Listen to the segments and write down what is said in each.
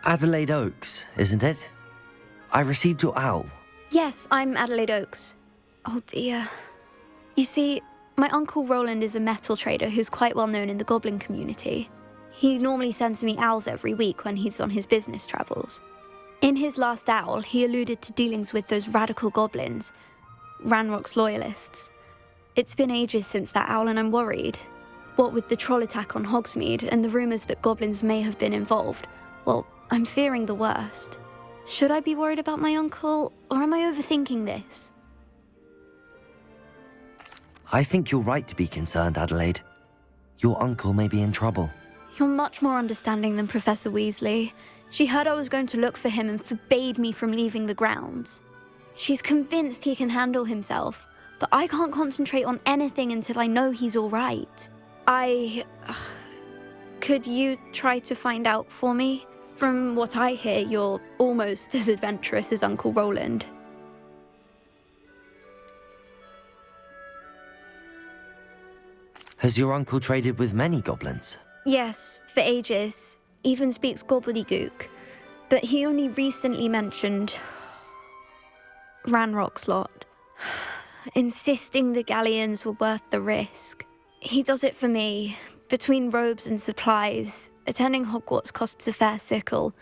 Adelaide Oakes, isn't it? I received your owl. Yes, I'm Adelaide Oakes. Oh dear. You see, my uncle Rowland is a metal trader who's quite well known in the goblin community. He normally sends me owls every week when he's on his business travels. In his last owl, he alluded to dealings with those radical goblins, Ranrock's loyalists. It's been ages since that owl and I'm worried. What with the troll attack on Hogsmeade and the rumours that goblins may have been involved, well, I'm fearing the worst. Should I be worried about my uncle, or am I overthinking this? I think you're right to be concerned, Adelaide. Your uncle may be in trouble. You're much more understanding than Professor Weasley. She heard I was going to look for him and forbade me from leaving the grounds. She's convinced he can handle himself, but I can't concentrate on anything until I know he's all right. Could you try to find out for me? From what I hear, you're almost as adventurous as Uncle Rowland. Has your uncle traded with many goblins? Yes, for ages. Even speaks gobbledygook. But he only recently mentioned Ranrock's lot, insisting the galleons were worth the risk. He does it for me. Between robes and supplies, attending Hogwarts costs a fair sickle.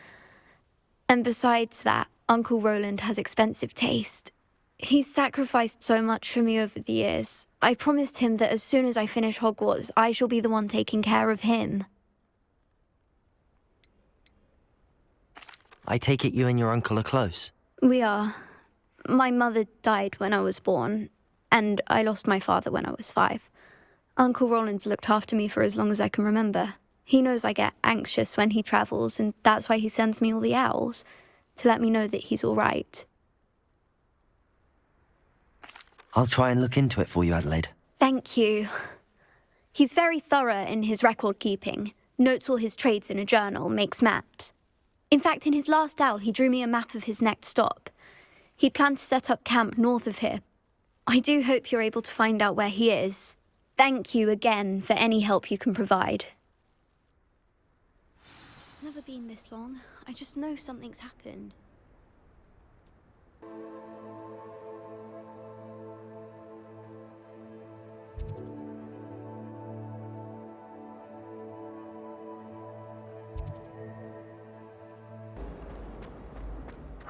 And besides that, Uncle Rowland has expensive taste. He's sacrificed so much for me over the years. I promised him that as soon as I finish Hogwarts, I shall be the one taking care of him. I take it you and your uncle are close? We are. My mother died when I was born, and I lost my father when I was 5. Uncle Rowland's looked after me for as long as I can remember. He knows I get anxious when he travels, and that's why he sends me all the owls, to let me know that he's all right. I'll try and look into it for you, Adelaide. Thank you. He's very thorough in his record keeping, notes all his trades in a journal, makes maps. In fact, in his last owl, he drew me a map of his next stop. He'd planned to set up camp north of here. I do hope you're able to find out where he is. Thank you again for any help you can provide. It's never been this long. I just know something's happened.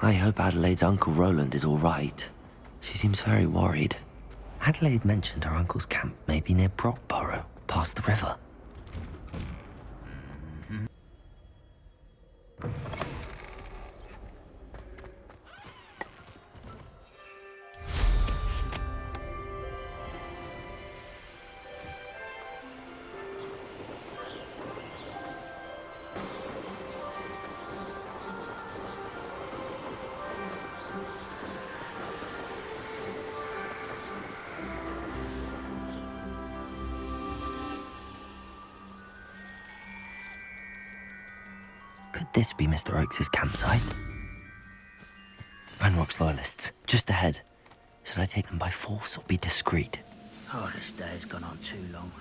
I hope Adelaide's Uncle Rowland is all right. She seems very worried. Adelaide mentioned her uncle's camp may be near Brockborough, past the river. Could this be Mr. Oakes' campsite? Ranrock's loyalists, just ahead. Should I take them by force or be discreet? Oh, this day's gone on too long.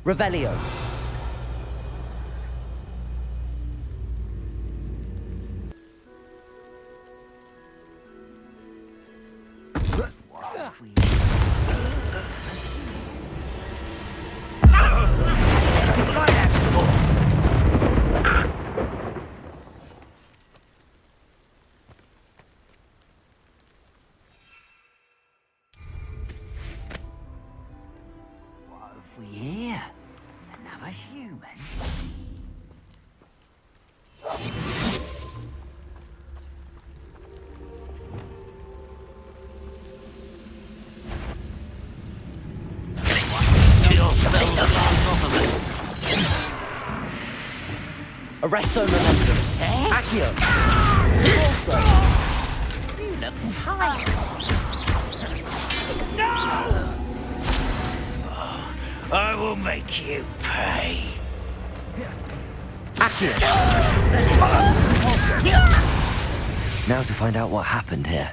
Revelio! We here? Another human? Arresto momentum! Accio! Also! You look tired. No! I will make you pay. Accio! Now to find out what happened here.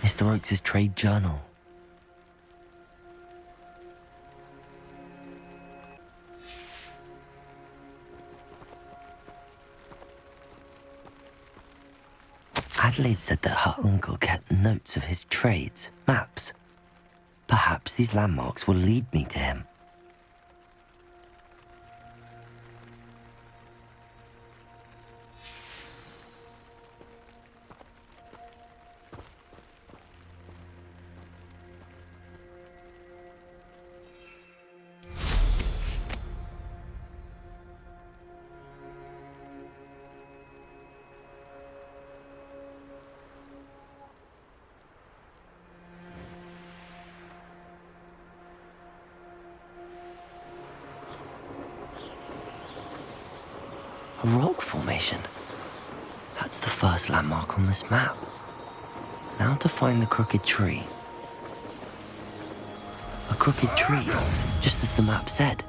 Mr. Oakes' trade journal. Adelaide said that her uncle kept notes of his trades, maps. Perhaps these landmarks will lead me to him. A rock formation. That's the first landmark on this map. Now to find the crooked tree. A crooked tree, just as the map said.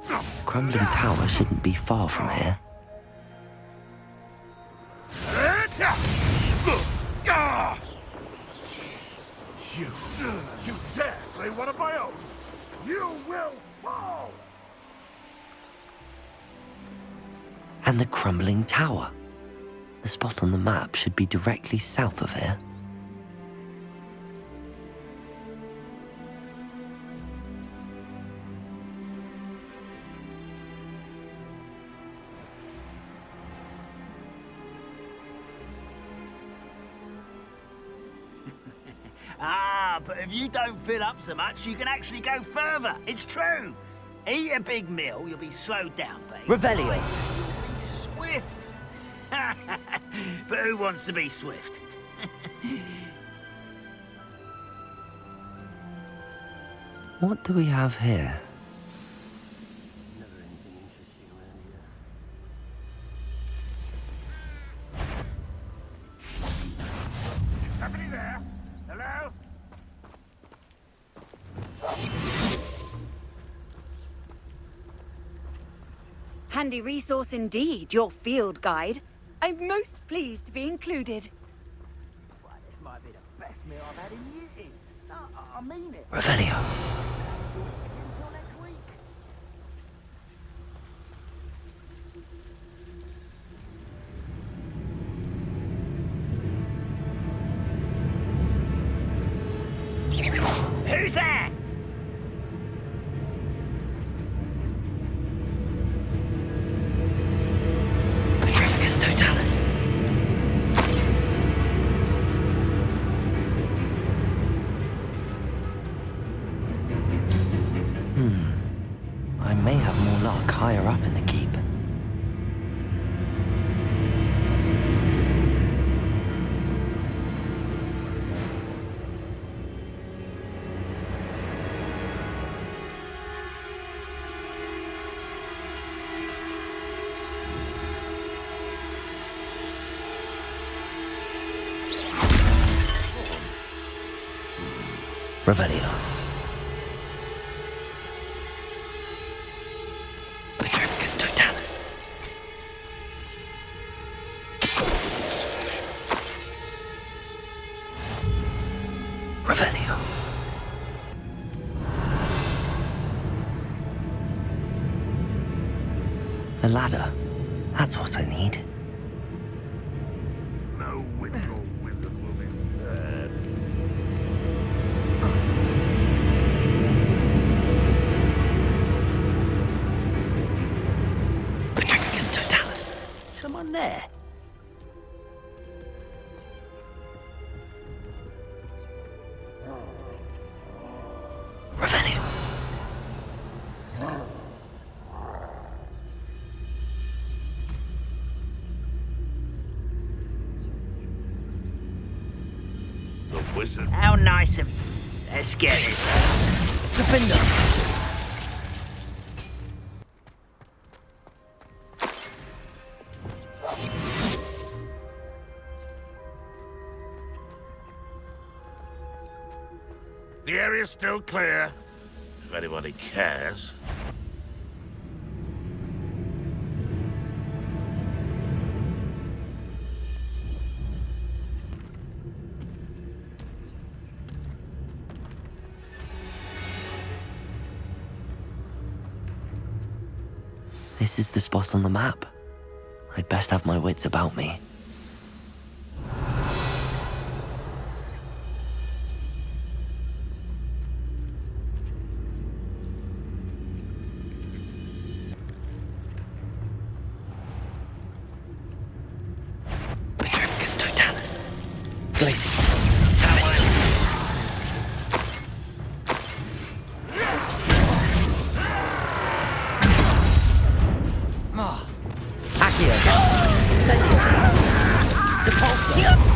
The crumbling tower shouldn't be far from here. You dare slay one of my own! You will fall! And the crumbling tower. The spot on the map should be directly south of here. But if you don't fill up so much, you can actually go further. It's true. Eat a big meal, you'll be slowed down, babe. Revelio. Be swift. But who wants to be swift? What do we have here? Somebody there? Hello? Handy resource indeed, your field guide. I'm most pleased to be included. Well, this might be the best meal I've had in years. No, I mean it. Revelio. Until next week. Who's there? Petrificus totalis. I may have more luck higher up in the keep. Revelio. Petrificus totalis. Revelio. A ladder. That's what I need. No witchful wizard will be spared. Petrificus totalis. Someone there? Revelio. The wizard. How nice of you. Let's get this. Defender. The area's still clear, if anybody cares. This is the spot on the map. I'd best have my wits about me. Petrificus totalis. Glacius. Accio. Incendio. Depulso.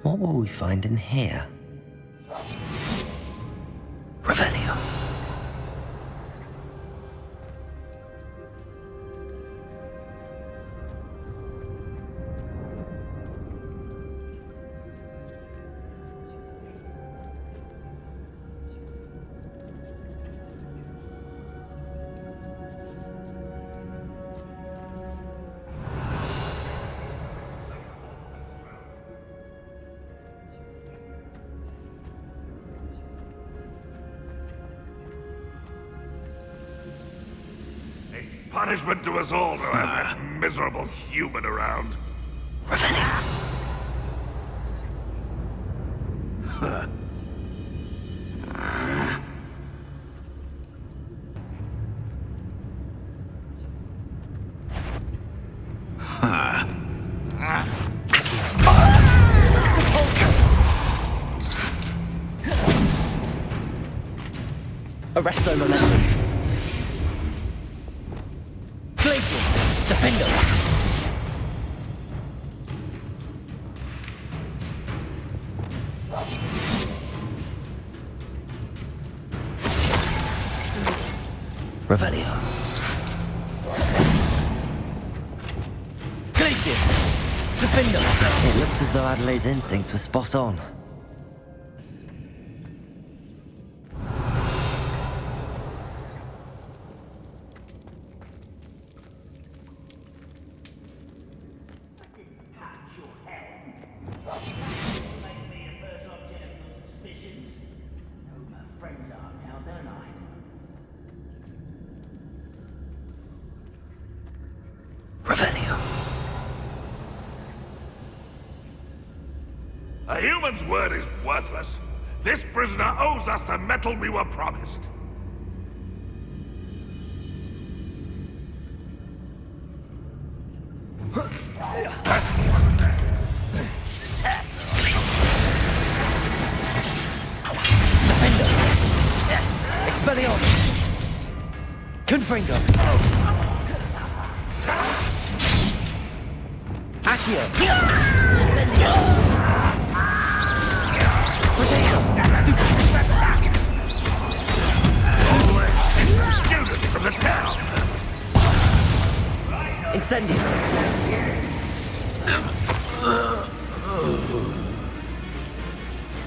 What will we find in here? Revelio. It's punishment to us all to have that miserable human around. Revelio. Arresto momentum. Glacius. Defender. Revelio. Glacius. Defender. It looks as though Adelaide's instincts were spot on. Revelio. A human's word is worthless. This prisoner owes us the metal we were promised. Defender. Expelliarmus. Confringo. Accio. Incendio. Potato. Student from the town. Incendio.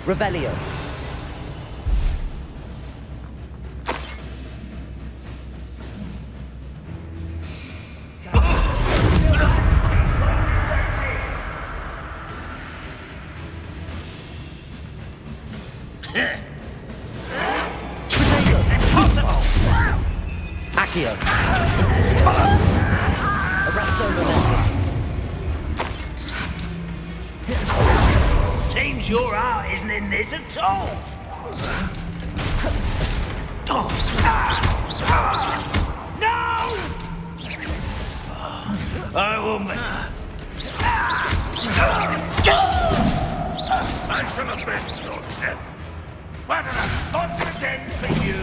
Revelio. Accio. Incendio. Arresto momentum. Seems your heart isn't in this at all. No! I will make... I shall avenge your death. What an unfortunate end for you!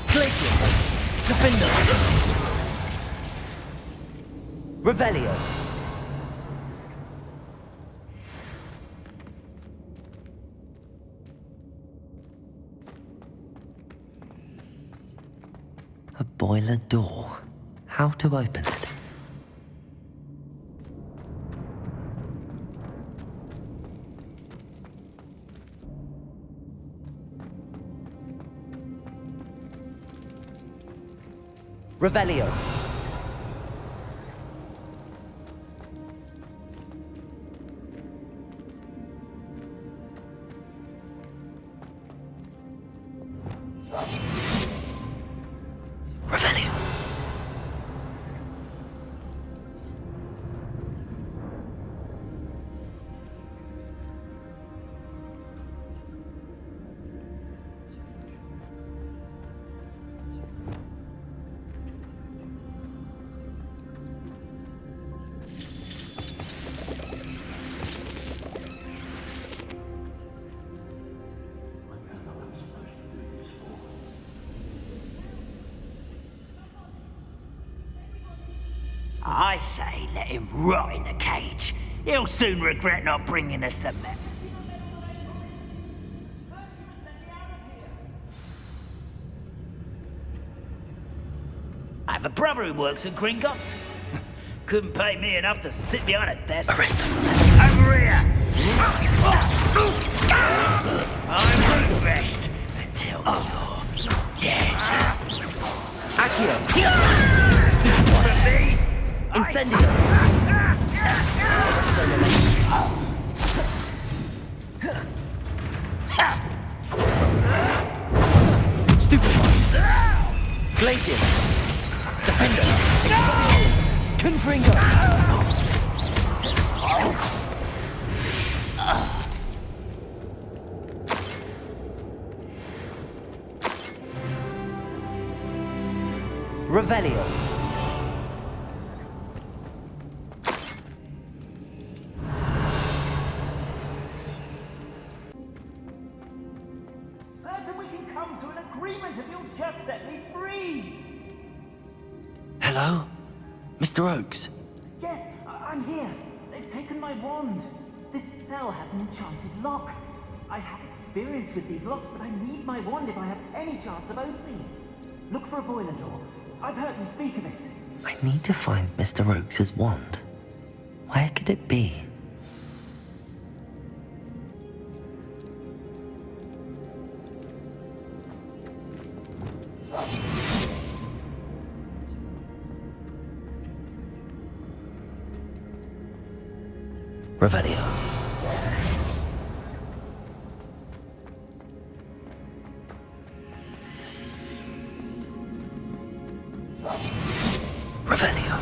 Glacius. Defender. Revelio. boiler door. How to open it? Revelio. Revelio. I say let him rot in the cage. He'll soon regret not bringing us a map. I have a brother who works at Gringotts. Couldn't pay me enough to sit behind a desk. Arrest him. Over here! I won't rest until you're dead. Accio. For me? Incendio. Stupefy. Glacius. Defender. Confringo. Revelio. Certain we can come to an agreement if you'll just set me free. Hello? Mr. Oakes? Yes, I'm here. They've taken my wand. This cell has an enchanted lock. I have experience with these locks, but I need my wand if I have any chance of opening it. Look for a boiler door. I've heard them speak of it. I need to find Mr. Oakes' wand. Where could it be? Revelio. Revelio.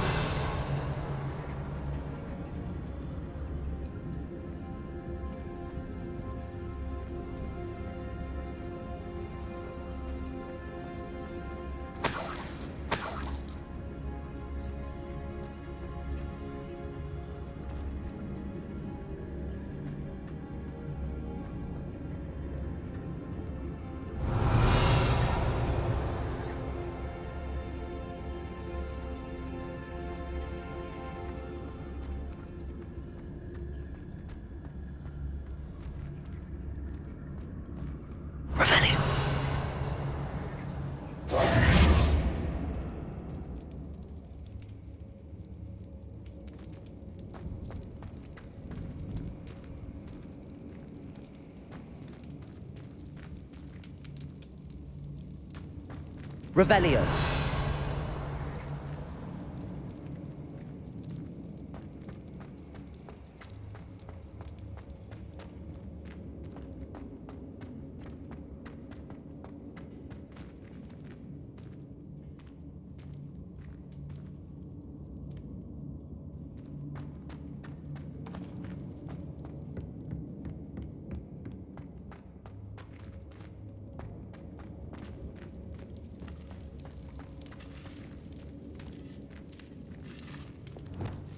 Revelio. Revelio.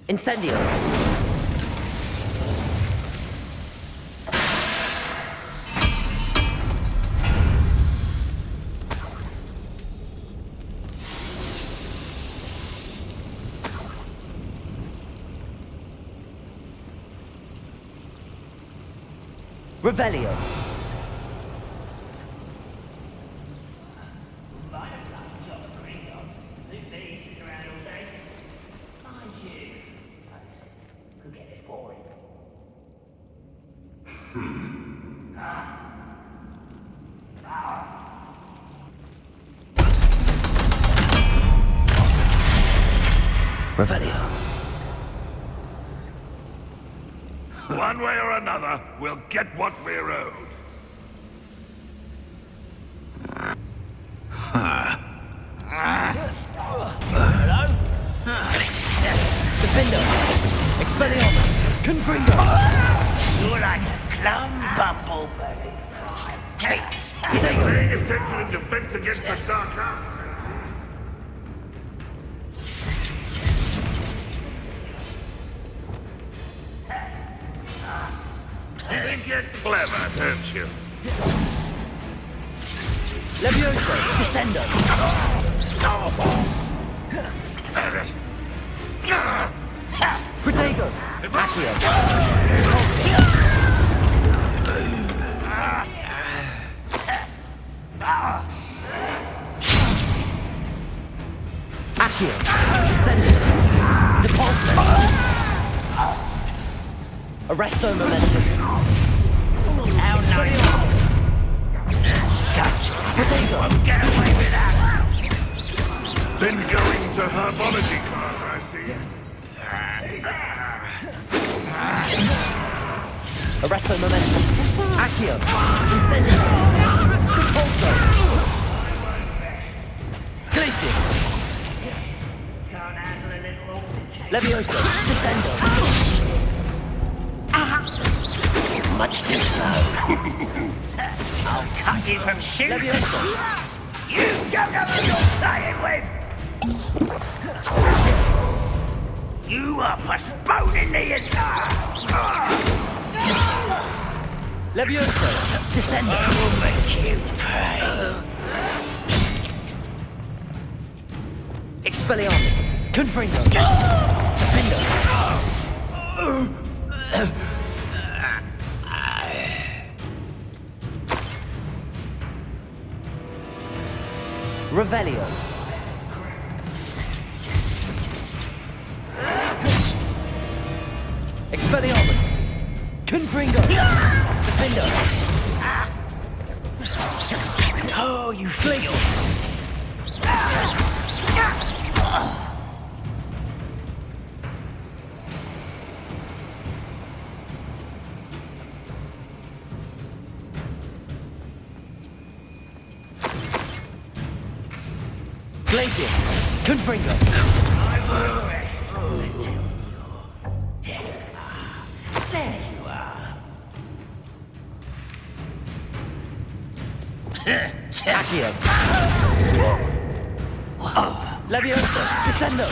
Incendio. Revelio. Revelio. One way or another, we'll get what we're owed. Defender! Expelliarmus! Confringo! You're like a glum bumblebee. Takes. Paying attention in defense against the dark arts. Think you're clever, don't you? Levioso! Descendo! Protego! Accio! Accio! Descendo! Depulso! Arresto Momentum! How nice. Such. Protego! Get away with that. Been going to herbology class, I see. Arresto Momentum! Accio! Incendio! Depulso! Glacius! Can't handle a little oxygen. Levioso! Descendo! Much too slow. I'll cut you from shoot to Levioso! You don't know who you're playing with. You are postponing the entire. Levioso! Descendo! I will make you pay. Expelliarmus! Confringo! Defendo! Revelio! Expelliarmus! Confringo! Defendo! Oh, you Glacius! Glacius! Confringo! There you are. Accio! Levioso! Descendo!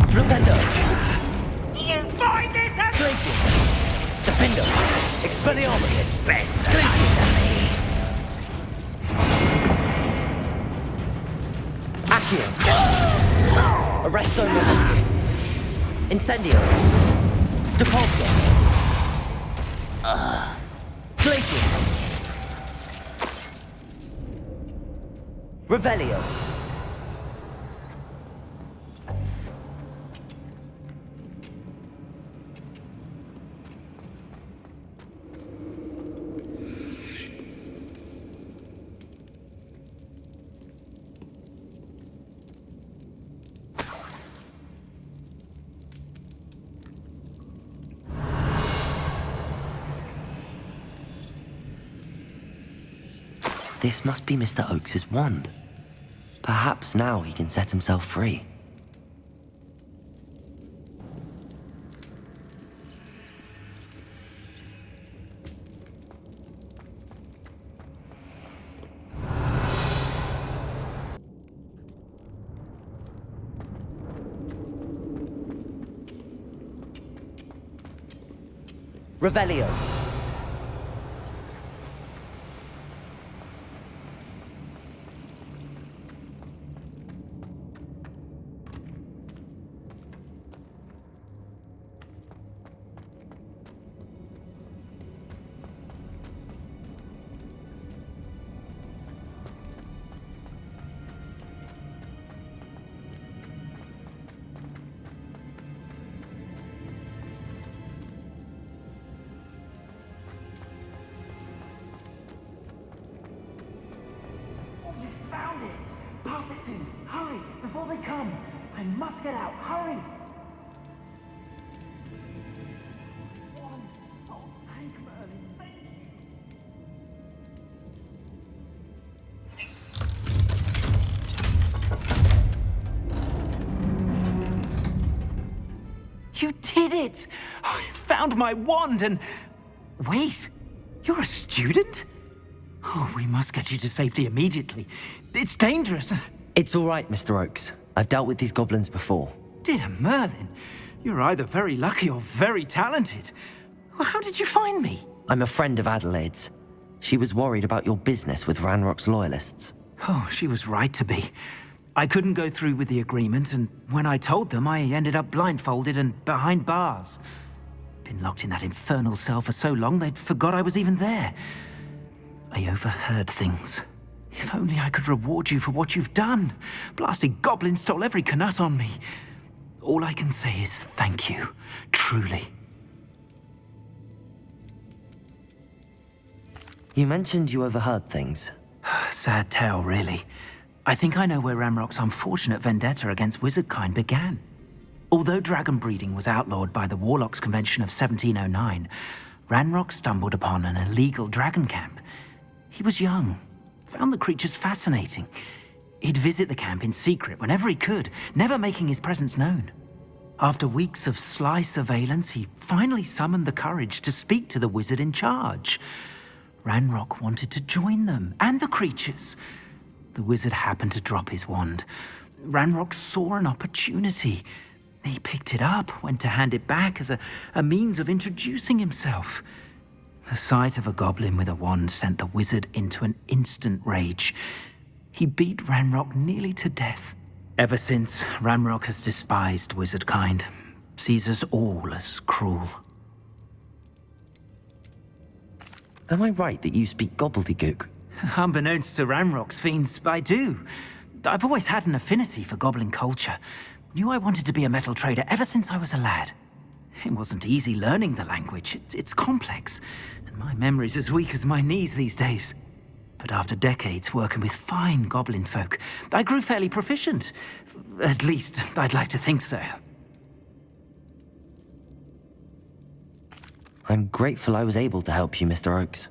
Flipendo! Do you find this a Glacius! Defendo! Expelliarmus! best? Glacius! Accio! Arresto Momentum! Incendio! Depulso! Glacius! Revelio! This must be Mr. Oakes' wand. Perhaps now he can set himself free. Revelio! come. I must get out. Hurry! Wand. Oh, thank Merlin. Thank you. You did it! I found my wand and... Wait, you're a student? Oh, we must get you to safety immediately. It's dangerous. It's all right, Mr. Oakes. I've dealt with these goblins before. Dear Merlin, you're either very lucky or very talented. How did you find me? I'm a friend of Adelaide's. She was worried about your business with Ranrock's loyalists. Oh, she was right to be. I couldn't go through with the agreement, and when I told them, I ended up blindfolded and behind bars. Been locked in that infernal cell for so long, they'd forgot I was even there. I overheard things. If only I could reward you for what you've done. Blasted goblins stole every Knut on me. All I can say is thank you, truly. You mentioned you overheard things. Sad tale, really. I think I know where Ranrock's unfortunate vendetta against wizardkind began. Although dragon breeding was outlawed by the Warlocks Convention of 1709, Ranrock stumbled upon an illegal dragon camp. He was young, found the creatures fascinating. He'd visit the camp in secret whenever he could, never making his presence known. After weeks of sly surveillance, he finally summoned the courage to speak to the wizard in charge. Ranrock wanted to join them, and the creatures. The wizard happened to drop his wand. Ranrock saw an opportunity. He picked it up, went to hand it back as a means of introducing himself. The sight of a goblin with a wand sent the wizard into an instant rage. He beat Ranrock nearly to death. Ever since, Ranrock has despised wizardkind, sees us all as cruel. Am I right that you speak gobbledygook? Unbeknownst to Ranrock's fiends, I do. I've always had an affinity for goblin culture. Knew I wanted to be a metal trader ever since I was a lad. It wasn't easy learning the language. It's complex, and my memory's as weak as my knees these days. But after decades working with fine goblin folk, I grew fairly proficient. At least, I'd like to think so. I'm grateful I was able to help you, Mr. Oakes.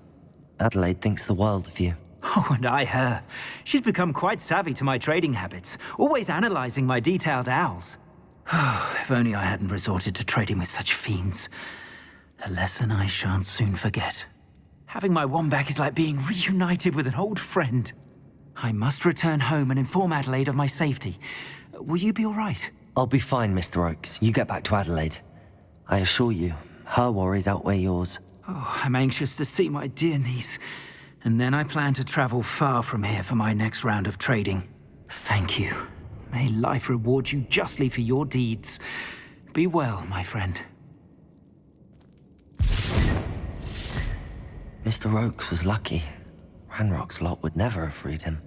Adelaide thinks the world of you. Oh, and I her. She's become quite savvy to my trading habits, always analyzing my detailed owls. If only I hadn't resorted to trading with such fiends. A lesson I shan't soon forget. Having my wand back is like being reunited with an old friend. I must return home and inform Adelaide of my safety. Will you be all right? I'll be fine, Mr. Oakes. You get back to Adelaide. I assure you, her worries outweigh yours. Oh, I'm anxious to see my dear niece. And then I plan to travel far from here for my next round of trading. Thank you. May life reward you justly for your deeds. Be well, my friend. Mr. Oakes was lucky. Ranrock's lot would never have freed him.